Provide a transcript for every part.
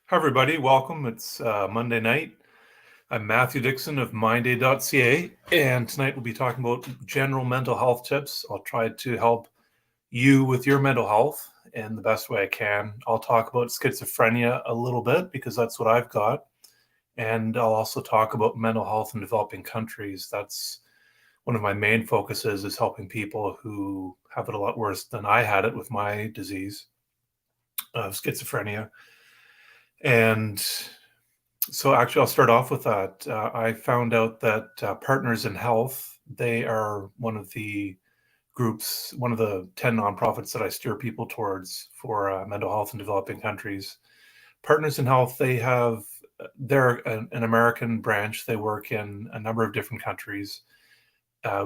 Hi, everybody. Welcome. It's Monday night. I'm Matthew Dickson of mindaid.ca, and tonight we'll be talking about general mental health tips. I'll try to help you with your mental health in the best way I can. I'll talk about schizophrenia a little bit because that's what I've got. And I'll also talk about mental health in developing countries. That's one of my main focuses is helping people who have it a lot worse than I had it with my disease of schizophrenia. And so actually, I'll start off with that. I found out that Partners in Health, they are one of the groups, one of the 10 nonprofits that I steer people towards for mental health in developing countries. Partners in Health, they're an American branch. They work in a number of different countries,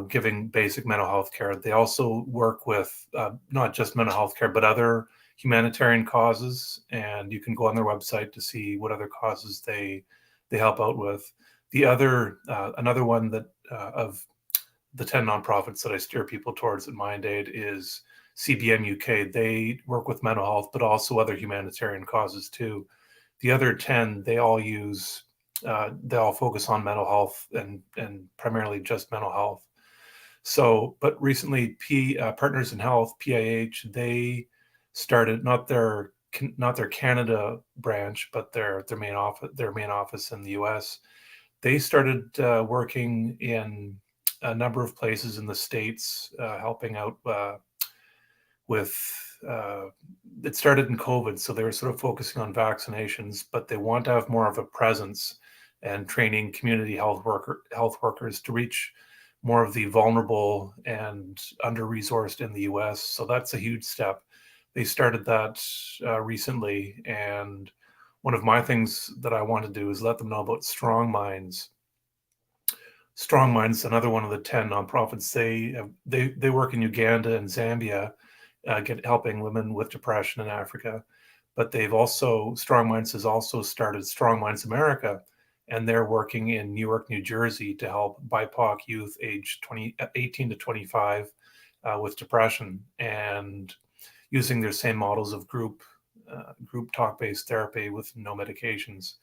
giving basic mental health care. They also work with not just mental health care, but other humanitarian causes, and you can go on their website to see what other causes they help out with. The other another one that of the 10 nonprofits that I steer people towards at MindAid is CBN UK. They work with mental health, but also other humanitarian causes too. The other 10, they all focus on mental health and primarily just mental health. So, but recently, Partners in Health (PIH) they started not their Canada branch, but their main office in the U.S. They started working in a number of places in the States, helping out with. It started in COVID, so they were sort of focusing on vaccinations, but they want to have more of a presence and training community health workers to reach more of the vulnerable and under-resourced in the US. So that's a huge step. They started that recently, and one of my things that I want to do is let them know about Strong Minds. Strong Minds, another one of the 10 nonprofits. They work in Uganda and Zambia, helping women with depression in Africa. But Strong Minds has also started Strong Minds America, and they're working in Newark, New Jersey to help BIPOC youth aged 18 to 25 with depression, and using their same models of group talk-based therapy with no medications.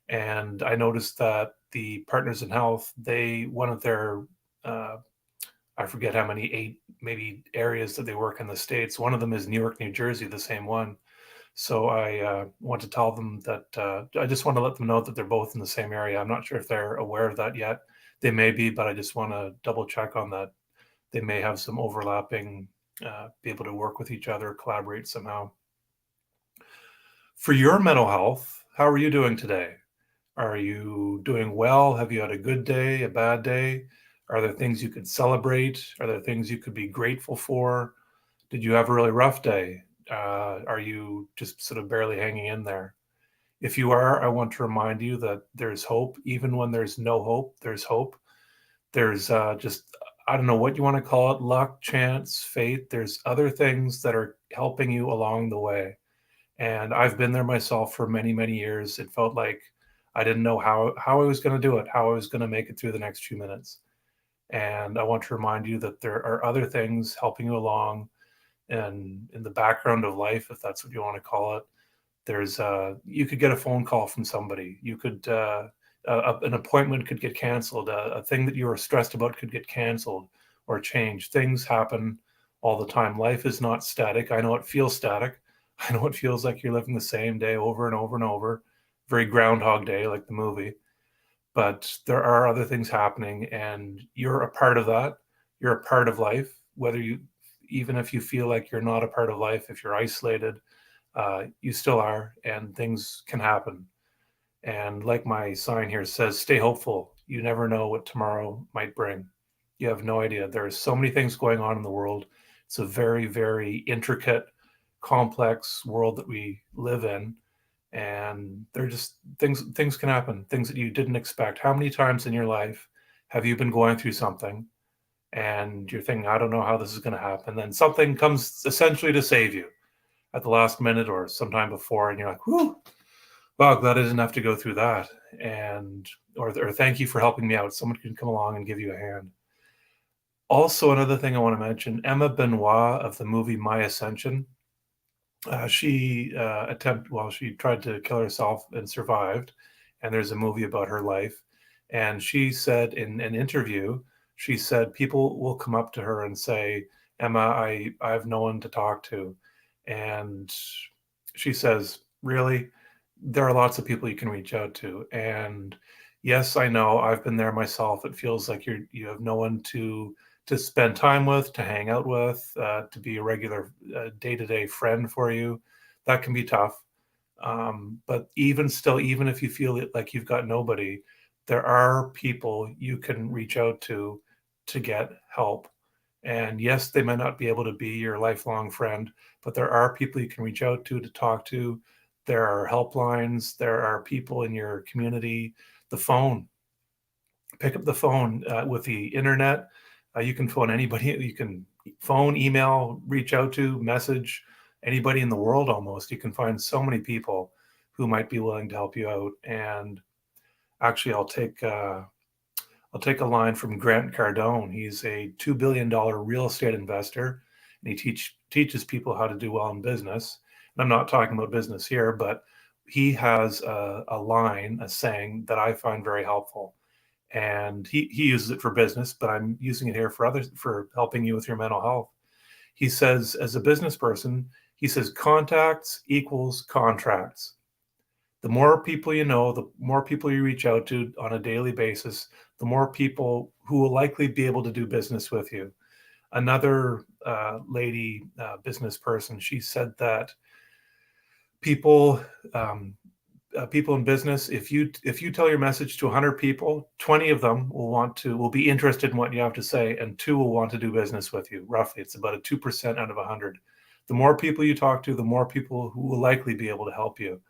And I noticed that the Partners in Health, one of their I forget how many, 8 maybe areas that they work in the States. One of them is Newark, New Jersey, the same one. So I want to tell them that I just want to let them know that they're both in the same area. I'm not sure if they're aware of that yet. They may be, but I just want to double check on that. They may have some overlapping, be able to work with each other, collaborate somehow. For your mental health, how are you doing today? Are you doing well? Have you had a good day, a bad day? Are there things you could celebrate? Are there things you could be grateful for? Did you have a really rough day? Are you just sort of barely hanging in there? If you are, I want to remind you that there's hope. Even when there's no hope, there's hope. There's I don't know what you want to call it, luck, chance, fate. There's other things that are helping you along the way. And I've been there myself for many, many years. It felt like I didn't know how I was going to do it, how I was going to make it through the next few minutes. And I want to remind you that there are other things helping you along and in the background of life, if that's what you want to call it. There's you could get a phone call from somebody. You could an appointment could get canceled. A thing that you were stressed about could get canceled or changed. Things happen all the time. Life is not static. I know it feels static. I know it feels like you're living the same day over and over and over. Very Groundhog Day, like the movie. But there are other things happening, and you're a part of that. You're a part of life, even if you feel like you're not a part of life, if you're isolated, you still are, and things can happen. And like my sign here says, stay hopeful. You never know what tomorrow might bring. You have no idea. There are so many things going on in the world. It's a very, very intricate, complex world that we live in. And they're just things can happen, things that you didn't expect. How many times in your life have you been going through something and you're thinking, I don't know how this is going to happen? Then something comes essentially to save you at the last minute or sometime before, and you're like, whew, wow, glad I didn't have to go through that. Or thank you for helping me out. Someone can come along and give you a hand. Also, another thing I want to mention, Emma Benoit of the movie My Ascension. she tried to kill herself and survived. And there's a movie about her life. And she said in an interview, she said people will come up to her and say, Emma, I have no one to talk to. And she says, really, there are lots of people you can reach out to. And yes, I know I've been there myself. It feels like you have no one to spend time with, to hang out with, to be a regular day-to-day friend for you. That can be tough. But even still, even if you feel like you've got nobody, there are people you can reach out to get help. And yes, they might not be able to be your lifelong friend, but there are people you can reach out to talk to. There are helplines. There are people in your community. The phone, pick up the phone with the internet. You can phone anybody. You can phone, email, reach out to, message anybody in the world almost. You can find so many people who might be willing to help you out. And actually, I'll take a line from Grant Cardone. He's a $2 billion real estate investor, and he teaches people how to do well in business. And I'm not talking about business here, but he has a line, a saying that I find very helpful. And he uses it for business, but I'm using it here for others, for helping you with your mental health. He says, as a business person, he says, contacts equals contracts. The more people you know, the more people you reach out to on a daily basis, the more people who will likely be able to do business with you. Another business person, she said that people um, people in business, if you tell your message to 100 people, 20 of them will be interested in what you have to say, and 2 will want to do business with you. Roughly, it's about a 2% out of 100. The more people you talk to, the more people who will likely be able to help you.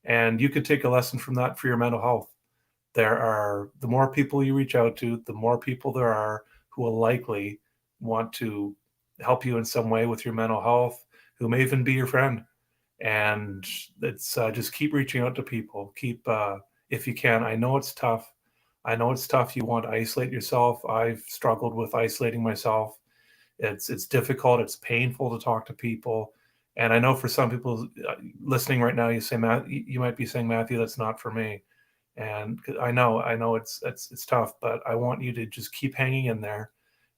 And you could take a lesson from that for your mental health. The more people you reach out to, the more people there are who will likely want to help you in some way with your mental health, who may even be your friend. And it's just keep reaching out to people. Keep, if you can. I know it's tough. I know it's tough. You want to isolate yourself. I've struggled with isolating myself. It's difficult. It's painful to talk to people. And I know for some people listening right now, you might be saying, Matthew, that's not for me. And I know it's tough, but I want you to just keep hanging in there,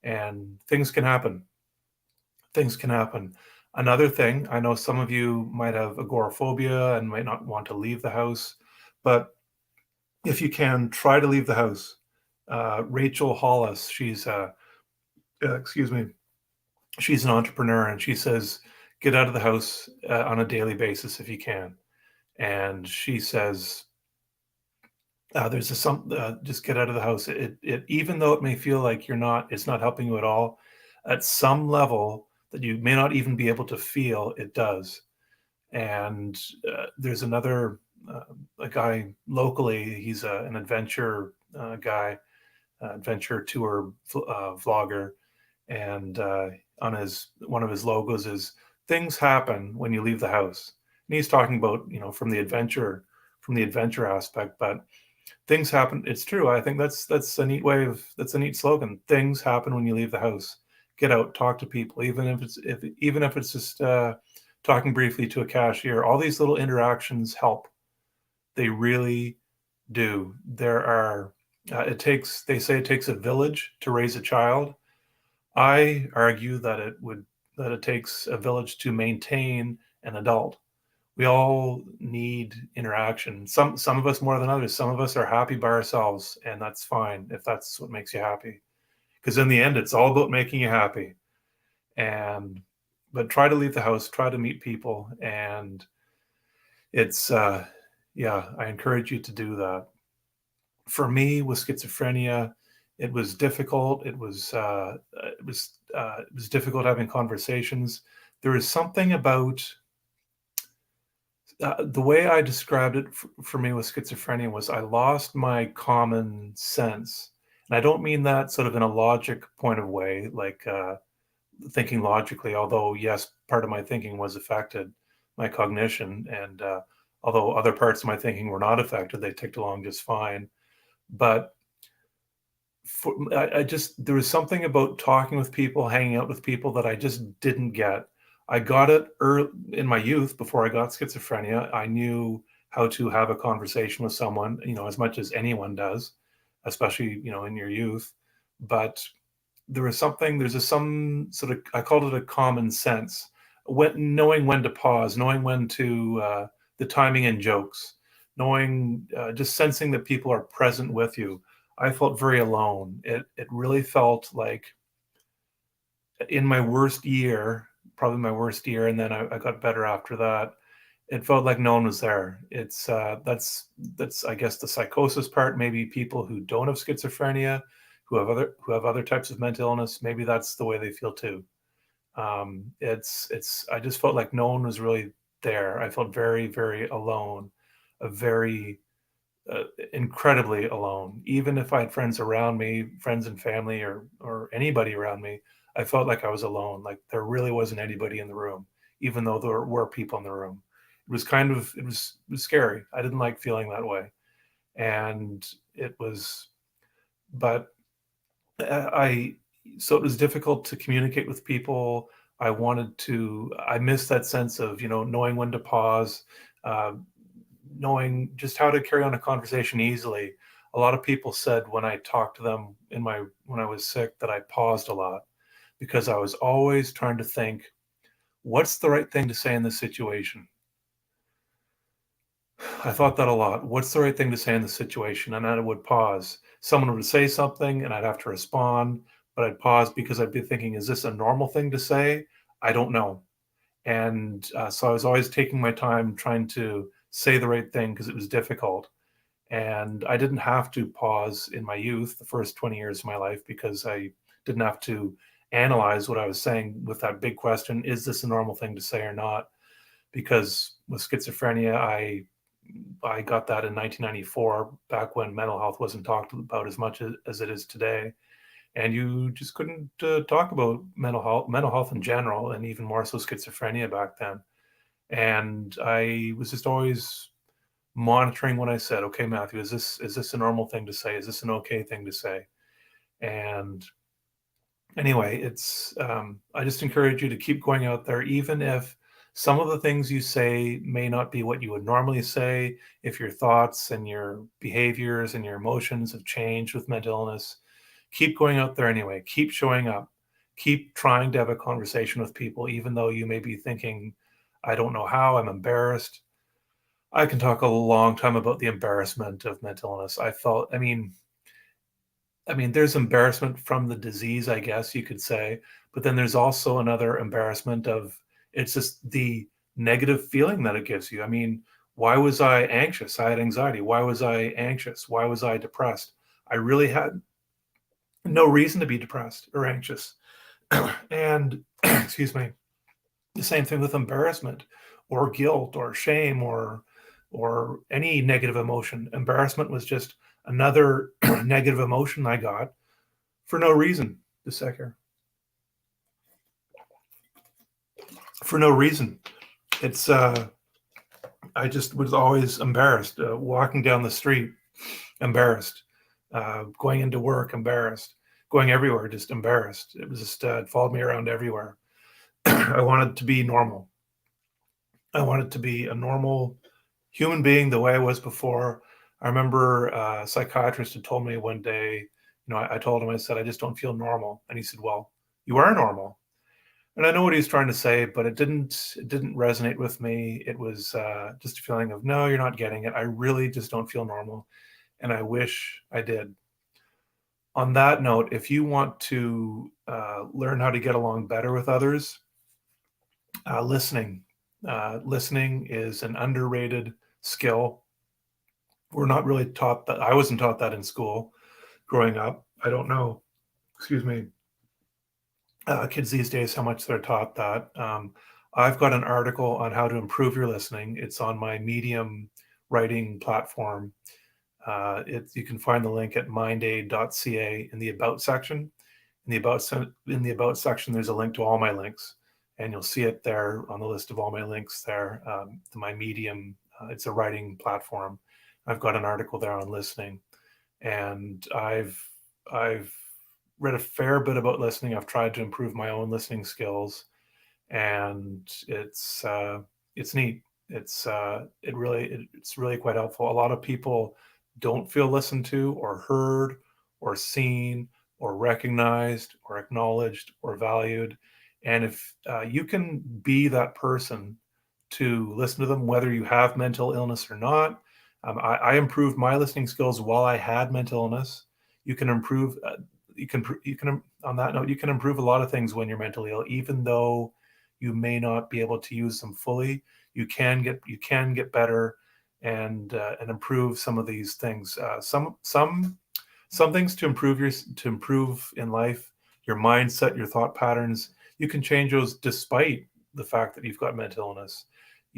and things can happen. Things can happen. Another thing, I know some of you might have agoraphobia and might not want to leave the house, but if you can, try to leave the house. Rachel Hollis, excuse me, she's an entrepreneur, and she says, get out of the house on a daily basis if you can. And she says, just get out of the house. It even though it may feel like it's not helping you at all, at some level that you may not even be able to feel, it does. And there's another a guy locally. He's an adventure guy, adventure tour vlogger, and on his one of his logos is things happen when you leave the house. And he's talking about from the adventure aspect, but things happen. It's true. I think that's a neat slogan. Things happen when you leave the house. Get out, talk to people, even if it's just talking briefly to a cashier. All these little interactions help. They really do. They say it takes a village to raise a child. I argue that it takes a village to maintain an adult. We all need interaction. Some of us more than others. Some of us are happy by ourselves, and that's fine if that's what makes you happy. Because in the end, it's all about making you happy. And but try to leave the house, try to meet people, and it's yeah, I encourage you to do that. For me, with schizophrenia, it was difficult. It was difficult having conversations. There is something about the way I described it for me with schizophrenia was I lost my common sense. And I don't mean that sort of in a logic point of way, like thinking logically, although, yes, part of my thinking was affected, my cognition. And although other parts of my thinking were not affected, they ticked along just fine. But there was something about talking with people, hanging out with people that I just didn't get. I got it early in my youth before I got schizophrenia. I knew how to have a conversation with someone, as much as anyone does, especially, in your youth. But there's some sort of, I called it a common sense, knowing when to pause, knowing when to, the timing in jokes, knowing, just sensing that people are present with you. I felt very alone. It really felt like in my worst year, probably my worst year, and then I got better after that. It felt like no one was there. It's that's I guess the psychosis part. Maybe people who don't have schizophrenia, who have other types of mental illness, maybe that's the way they feel too. It's I just felt like no one was really there. I felt very, very alone, a very incredibly alone. Even if I had friends around me, friends and family, or anybody around me, I felt like I was alone. Like there really wasn't anybody in the room, even though there were people in the room. It was scary. I didn't like feeling that way, and it was, but I so it was difficult to communicate with people. I missed that sense of, knowing when to pause, uh, knowing just how to carry on a conversation easily. A lot of people said when I talked to them when I was sick that I paused a lot because I was always trying to think, what's the right thing to say in this situation? I thought that a lot. What's the right thing to say in this situation? And I would pause. Someone would say something and I'd have to respond, but I'd pause because I'd be thinking, is this a normal thing to say? I don't know. And so I was always taking my time trying to say the right thing because it was difficult. And I didn't have to pause in my youth, the first 20 years of my life, because I didn't have to analyze what I was saying with that big question, is this a normal thing to say or not? Because with schizophrenia, I got that in 1994, back when mental health wasn't talked about as much as it is today. And you just couldn't talk about mental health in general, and even more so schizophrenia back then. And I was just always monitoring what I said. Okay, Matthew, is this a normal thing to say? Is this an okay thing to say? And anyway, I just encourage you to keep going out there, even if some of the things you say may not be what you would normally say. If your thoughts and your behaviors and your emotions have changed with mental illness, keep going out there anyway. Keep showing up. Keep trying to have a conversation with people, even though you may be thinking, I don't know how, I'm embarrassed. I can talk a long time about the embarrassment of mental illness. I mean, there's embarrassment from the disease, I guess you could say, but then there's also another embarrassment of, it's just the negative feeling that it gives you. I mean, why was I anxious? I had anxiety. Why was I anxious? Why was I depressed? I really had no reason to be depressed or anxious. And excuse me, the same thing with embarrassment or guilt or shame or any negative emotion. Embarrassment was just another negative emotion I got for no reason. The second, for no reason. It's I just was always embarrassed. Walking down the street, embarrassed. Going into work, embarrassed. Going everywhere, just embarrassed. It was just it followed me around everywhere. I wanted to be normal. I wanted to be a normal human being the way I was before. I remember a psychiatrist had told me one day, I told him, I said, I just don't feel normal. And he said, well, you are normal. And I know what he's trying to say, but it didn't resonate with me. It was just a feeling of, no, you're not getting it. I really just don't feel normal. And I wish I did. On that note, if you want to learn how to get along better with others, listening. Listening is an underrated skill. We're not really taught that. I wasn't taught that in school growing up. I don't know. Excuse me. Kids these days, how much they're taught that. I've got an article on how to improve your listening. It's on my Medium writing platform. You can find the link at mindaid.ca in the about section. In the about section, there's a link to all my links, and you'll see it there on the list of all my links there. To my Medium, it's a writing platform. I've got an article there on listening, and I've read a fair bit about listening. I've tried to improve my own listening skills, and it's neat. It's really quite helpful. A lot of people don't feel listened to or heard or seen or recognized or acknowledged or valued. And if you can be that person to listen to them, whether you have mental illness or not. I improved my listening skills while I had mental illness. You can improve. You can. On that note, you can improve a lot of things when you're mentally ill, even though you may not be able to use them fully. You can get better and improve some of these things. Some things to improve in life, your mindset, your thought patterns. You can change those despite the fact that you've got mental illness.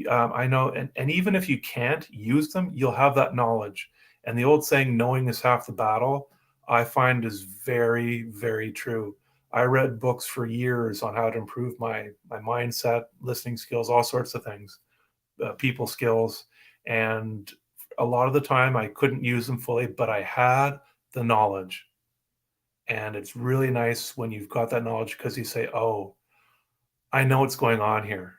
I know, and even if you can't use them, you'll have that knowledge. And the old saying, knowing is half the battle, I find is very, very true. I read books for years on how to improve my mindset, listening skills, all sorts of things, people skills. And a lot of the time I couldn't use them fully, but I had the knowledge. And it's really nice when you've got that knowledge because you say, oh, I know what's going on here.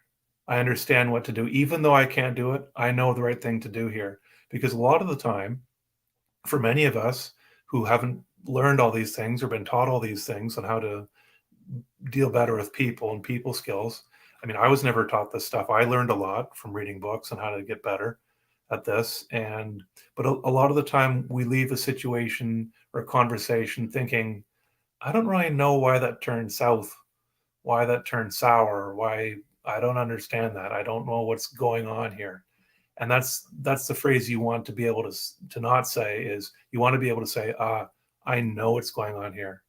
I understand what to do. Even though I can't do it, I know the right thing to do here. Because a lot of the time, for many of us who haven't learned all these things or been taught all these things on how to deal better with people and people skills. I mean, I was never taught this stuff. I learned a lot from reading books on how to get better at this. But a lot of the time we leave a situation or a conversation thinking, I don't really know why that turned south, why that turned sour, why I don't understand that. I don't know what's going on here. And that's the phrase you want to be able to not say is you want to be able to say, I know what's going on here.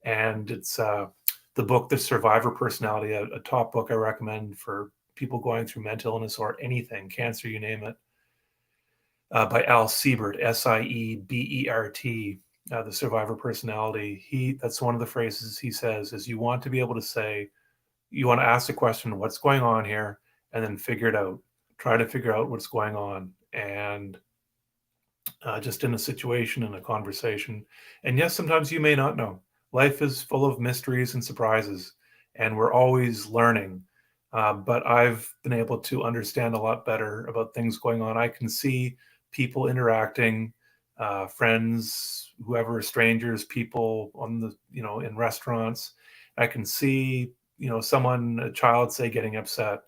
And it's the book, The Survivor Personality, a top book I recommend for people going through mental illness or anything, cancer, you name it, by Al Siebert, Siebert. The Survivor Personality. That's one of the phrases he says is you want to be able to say, you want to ask the question, what's going on here, and then figure it out. Try to figure out what's going on, and just in a situation, in a conversation. And yes, sometimes you may not know. Life is full of mysteries and surprises, and we're always learning. But I've been able to understand a lot better about things going on. I can see people interacting, friends, whoever, strangers, people on in restaurants. I can see, a child, say, getting upset,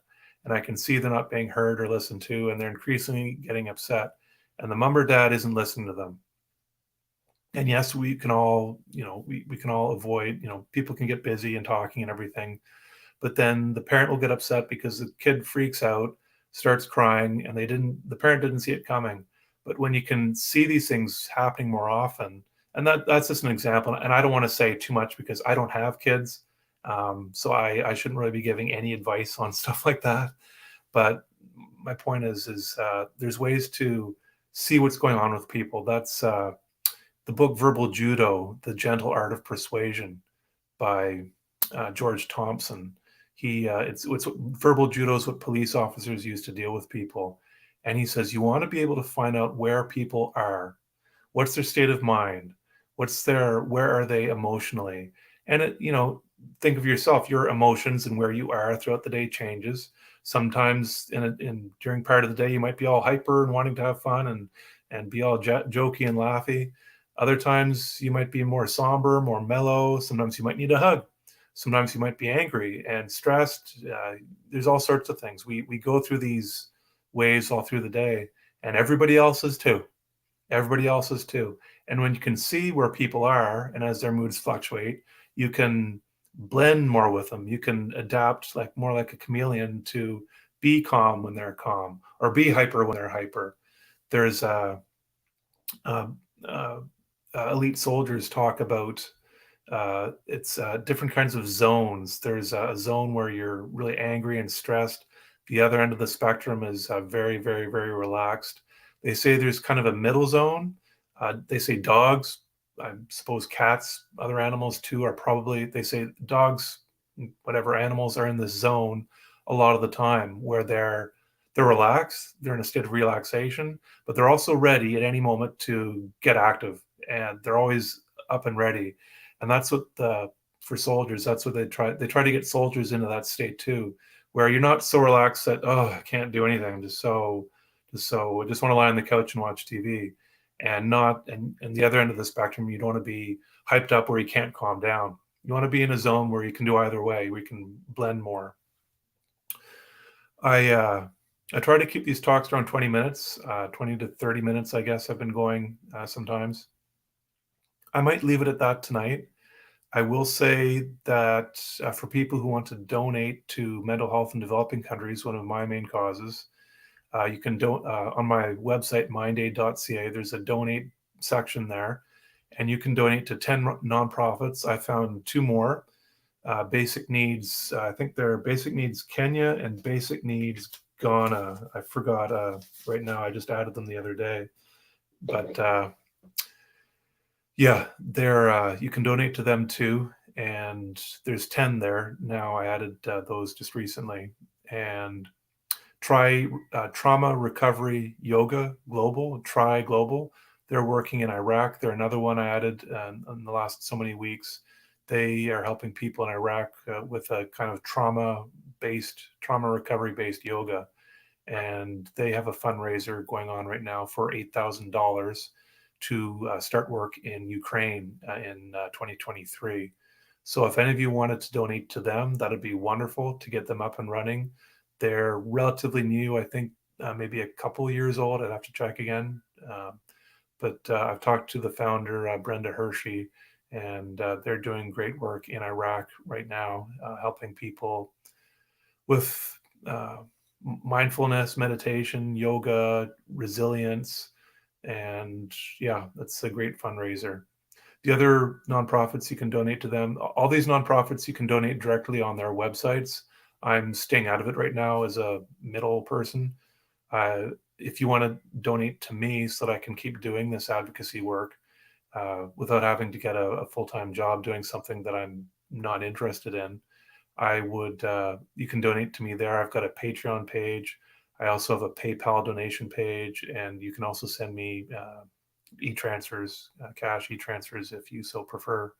and I can see they're not being heard or listened to, and they're increasingly getting upset, and the mom or dad isn't listening to them. And yes, we can all, we can all avoid, people can get busy and talking and everything, but then the parent will get upset because the kid freaks out, starts crying, and the parent didn't see it coming. But when you can see these things happening more often, and that's just an example, and I don't want to say too much because I don't have kids, so I shouldn't really be giving any advice on stuff like that. But my point is there's ways to see what's going on with people. That's the book Verbal Judo, The Gentle Art of Persuasion by George Thompson. It's verbal judo is what police officers use to deal with people. And he says, you want to be able to find out where people are. What's their state of mind? Where are they emotionally? And think of yourself, your emotions and where you are throughout the day changes. Sometimes during part of the day, you might be all hyper and wanting to have fun and be all jokey and laughy. Other times you might be more somber, more mellow. Sometimes you might need a hug. Sometimes you might be angry and stressed. There's all sorts of things. We go through these waves all through the day, and everybody else is too. Everybody else is too. And when you can see where people are, and as their moods fluctuate, you can blend more with them. You can adapt more like a chameleon to be calm when they're calm, or be hyper when they're hyper. There's uh, uh, elite soldiers talk about it's different kinds of zones. There's a zone where you're really angry and stressed. The other end of the spectrum is very, very, very relaxed. They say there's kind of a middle zone. They say dogs, I suppose cats, other animals too, are probably, they say dogs, whatever animals are in this zone a lot of the time where they're relaxed, they're in a state of relaxation, but they're also ready at any moment to get active, and they're always up and ready. And that's what for soldiers. That's what they try to get soldiers into that state too, where you're not so relaxed that, oh, I can't do anything. I just want to lie on the couch and watch TV, and the other end of the spectrum, you don't want to be hyped up where you can't calm down. You want to be in a zone where you can do either way. We can blend more. I try to keep these talks around 20 minutes, 20 to 30 minutes, I guess I've been going sometimes. I might leave it at that tonight. I will say that for people who want to donate to mental health in developing countries, one of my main causes, you can on my website, mindaid.ca, there's a donate section there, and you can donate to 10 nonprofits. I found 2 more. Basic Needs, I think they're Basic Needs Kenya and Basic Needs Ghana. I forgot right now, I just added them the other day. But yeah, they're you can donate to them too, and there's 10 there now. I added those just recently. And try Trauma Recovery Yoga Global, Try Global. They're working in Iraq. They're another one I added in the last so many weeks. They are helping people in Iraq with a kind of trauma recovery-based yoga. And they have a fundraiser going on right now for $8,000 to start work in Ukraine in 2023. So if any of you wanted to donate to them, that'd be wonderful to get them up and running. They're relatively new. I think maybe a couple years old. I'd have to check again. But I've talked to the founder, Brenda Hershey, and they're doing great work in Iraq right now, helping people with mindfulness, meditation, yoga, resilience. And yeah, that's a great fundraiser. The other nonprofits you can donate to them, all these nonprofits you can donate directly on their websites. I'm staying out of it right now as a middle person. If you want to donate to me so that I can keep doing this advocacy work without having to get a full-time job doing something that I'm not interested in, I would, you can donate to me there. I've got a Patreon page. I also have a PayPal donation page, and you can also send me e-transfers, cash e-transfers if you so prefer.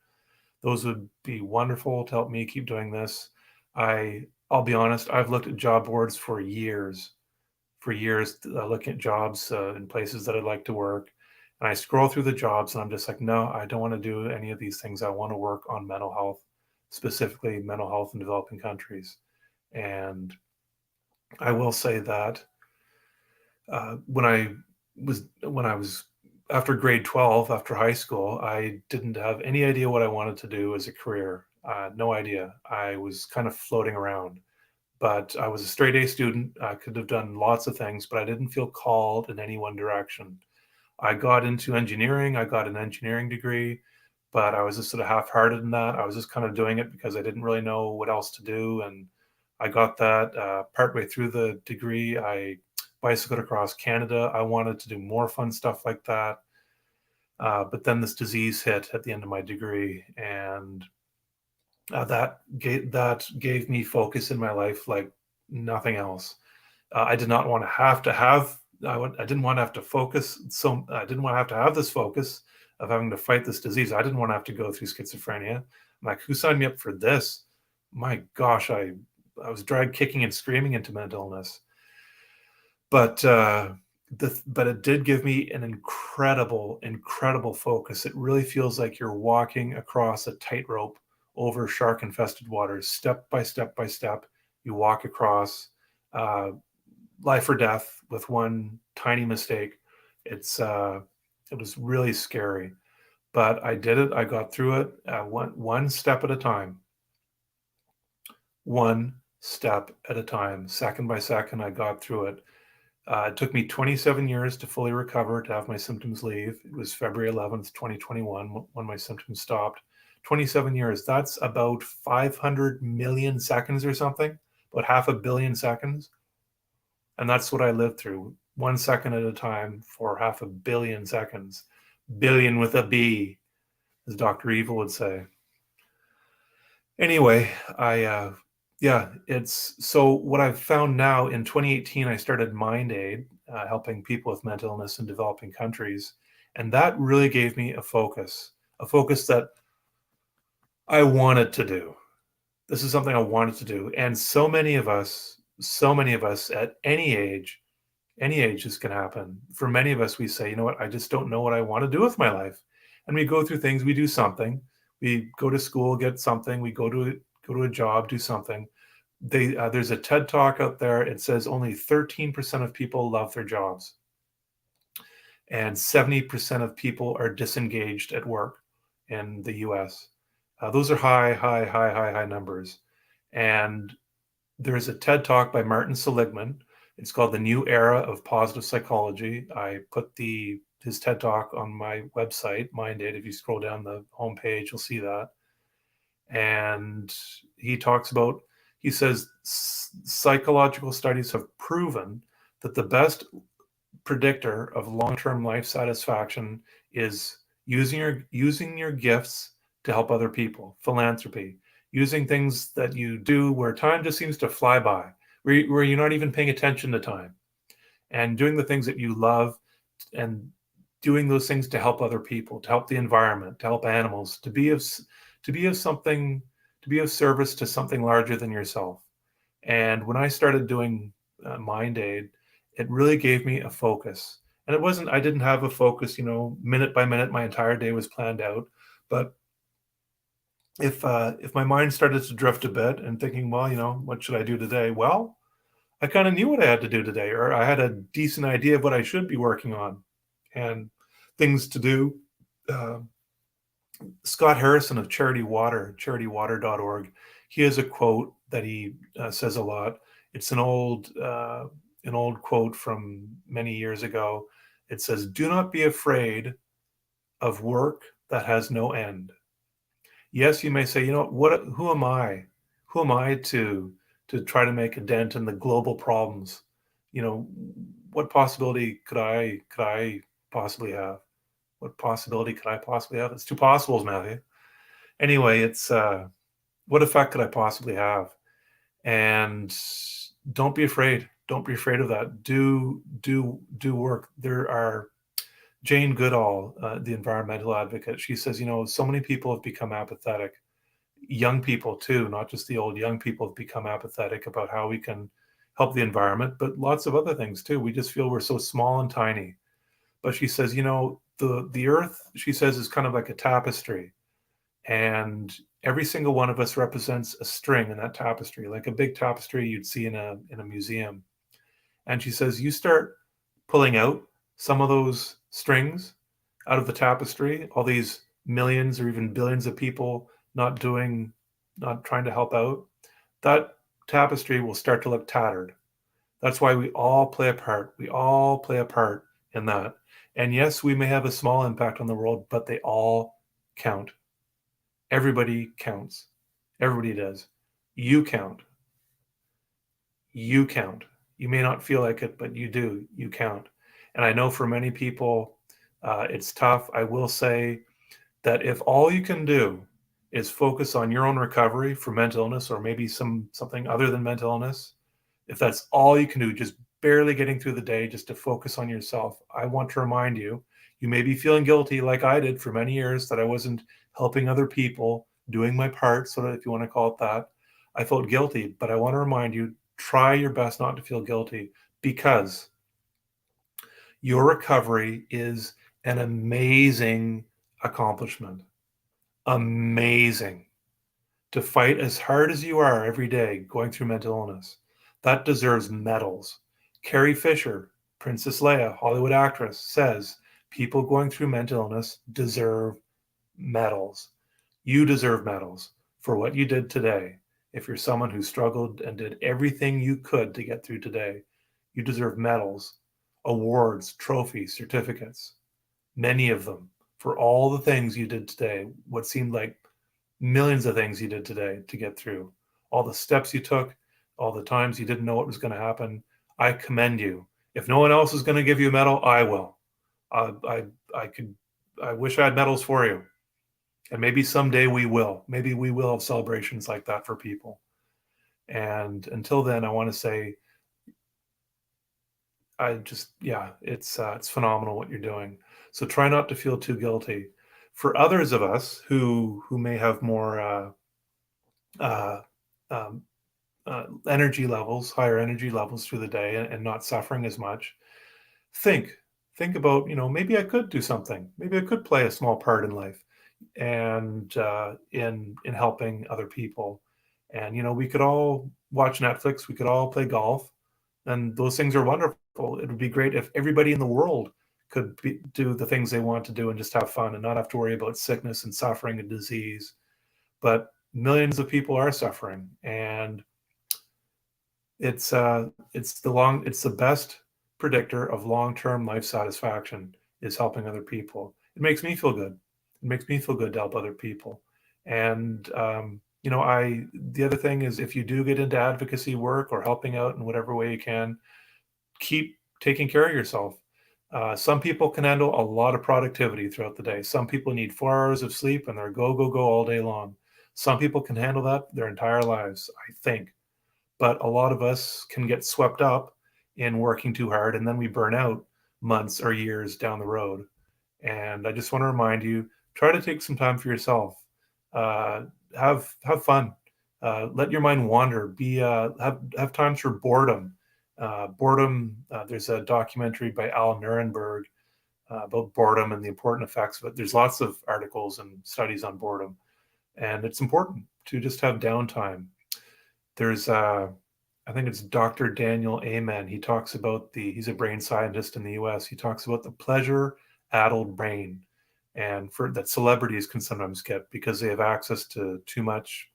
Those would be wonderful to help me keep doing this. I'll be honest, I've looked at job boards for years, looking at jobs in places that I'd like to work. And I scroll through the jobs and I'm just like, no, I don't want to do any of these things. I want to work on mental health, specifically mental health in developing countries. And I will say that when I was after grade 12, after high school, I didn't have any idea what I wanted to do as a career. No idea. I was kind of floating around, but I was a straight A student. I could have done lots of things, but I didn't feel called in any one direction. I got into engineering. I got an engineering degree, but I was just sort of half-hearted in that. I was just kind of doing it because I didn't really know what else to do. And I got that partway through the degree. I bicycled across Canada. I wanted to do more fun stuff like that. But then this disease hit at the end of my degree, and that gave me focus in my life like nothing else. I did not want to have to have. I didn't want to have to focus. So I didn't want to have this focus of having to fight this disease. I didn't want to have to go through schizophrenia. I'm like, who signed me up for this? My gosh, I was dragged kicking and screaming into mental illness. But it did give me an incredible focus. It really feels like you're walking across a tightrope over shark-infested waters, step by step by step. You walk across life or death with one tiny mistake. It was really scary, but I did it. I got through it one step at a time. One step at a time, second by second, I got through it. It took me 27 years to fully recover, to have my symptoms leave. It was February 11th, 2021, when my symptoms stopped. 27 years, that's about 500 million seconds or something, about 500 million seconds. And that's what I lived through, 1 second at a time for 500 million seconds. Billion with a B, as Dr. Evil would say. Anyway, it's so what I've found now. In 2018, I started MindAid, helping people with mental illness in developing countries. And that really gave me a focus that I wanted to do. This is something I wanted to do. And so many of us at any age this can happen. For many of us, we say, you know what, I just don't know what I want to do with my life. And we go through things, we do something, we go to school, get something, we go to a job, do something. There's a TED talk out there. It says only 13% of people love their jobs, and 70% of people are disengaged at work in the US. Those are high numbers. And there's a TED talk by Martin Seligman. It's called The New Era of Positive Psychology. I put his TED talk on my website, MindAid. If you scroll down the homepage, you'll see that. And he says psychological studies have proven that the best predictor of long-term life satisfaction is using your gifts to help other people, philanthropy, using things that you do where time just seems to fly by, where you're not even paying attention to time, and doing the things that you love, and doing those things to help other people, to help the environment, to help animals, to be of something, to be of service to something larger than yourself. And when I started doing Mind Aid, it really gave me a focus. And I didn't have a focus, minute by minute, my entire day was planned out. But if my mind started to drift a bit and thinking, well, what should I do today? Well, I kind of knew what I had to do today, or I had a decent idea of what I should be working on and things to do. Uh, Scott Harrison of charitywater.org, he has a quote that he says a lot. It's an old quote from many years ago. It says, "Do not be afraid of work that has no end." Yes, you may say, who am I? Who am I to try to make a dent in the global problems? What possibility could I possibly have? What possibility could I possibly have? It's two possibles, Matthew. Anyway, it's what effect could I possibly have? And don't be afraid. Don't be afraid of that. Do work. There are Jane Goodall, the environmental advocate. She says, so many people have become apathetic. Young people too, not just the old. Young people have become apathetic about how we can help the environment, but lots of other things too. We just feel we're so small and tiny. But she says, the earth, she says, is kind of like a tapestry, and every single one of us represents a string in that tapestry, like a big tapestry you'd see in a museum. And she says, you start pulling out some of those strings out of the tapestry, all these millions or even billions of people not trying to help out, that tapestry will start to look tattered. That's why we all play a part. We all play a part in that. And yes, we may have a small impact on the world, but they all count. Everybody counts. Everybody does. You count. You count. You may not feel like it, but you do. You count. And I know for many people, it's tough. I will say that if all you can do is focus on your own recovery for mental illness, or maybe something other than mental illness, if that's all you can do, just barely getting through the day, just to focus on yourself, I want to remind you, you may be feeling guilty like I did for many years, that I wasn't helping other people, doing my part, sort of, if you want to call it that. I felt guilty, but I want to remind you, try your best not to feel guilty, because your recovery is an amazing accomplishment. Amazing. To fight as hard as you are every day going through mental illness, that deserves medals. Carrie Fisher, Princess Leia, Hollywood actress, says people going through mental illness deserve medals. You deserve medals for what you did today. If you're someone who struggled and did everything you could to get through today, you deserve medals, awards, trophies, certificates, many of them, for all the things you did today, what seemed like millions of things you did today to get through, all the steps you took, all the times you didn't know what was going to happen. I commend you. If no one else is going to give you a medal, I will. I wish I had medals for you. And maybe someday we will. Maybe we will have celebrations like that for people. And until then, I want to say, it's phenomenal what you're doing. So try not to feel too guilty. For others of us who may have more uh, um, energy levels, higher energy levels through the day, and not suffering as much, think think about, maybe I could do something. Maybe I could play a small part in life, and in helping other people. And we could all watch Netflix. We could all play golf, and those things are wonderful. It would be great if everybody in the world could do the things they want to do and just have fun and not have to worry about sickness and suffering and disease. But millions of people are suffering, and it's the best predictor of long-term life satisfaction is helping other people. It makes me feel good. It makes me feel good to help other people. And I the other thing is, if you do get into advocacy work or helping out in whatever way you can, keep taking care of yourself. Some people can handle a lot of productivity throughout the day. Some people need 4 hours of sleep and they're go, go, go all day long. Some people can handle that their entire lives, I think. But a lot of us can get swept up in working too hard, and then we burn out months or years down the road. And I just want to remind you, try to take some time for yourself. Uh, have fun. Let your mind wander. Have times for boredom. Boredom. There's a documentary by Alan Nurenberg about boredom and the important effects of it. There's lots of articles and studies on boredom, and it's important to just have downtime. There's I think it's Dr. Daniel Amen. He talks about he's a brain scientist in the US. He talks about the pleasure addled brain, and for that celebrities can sometimes get because they have access to too much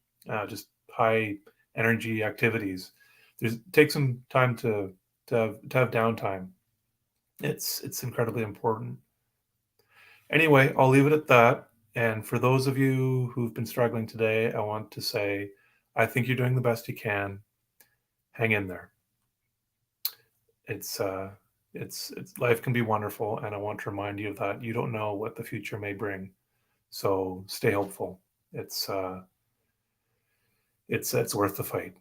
just high energy activities. Take some time to have downtime. It's incredibly important. Anyway, I'll leave it at that. And for those of you who've been struggling today, I want to say I think you're doing the best you can. Hang in there. It's it's life can be wonderful, and I want to remind you of that. You don't know what the future may bring, so stay hopeful. It's worth the fight.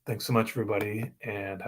Thanks so much, everybody, and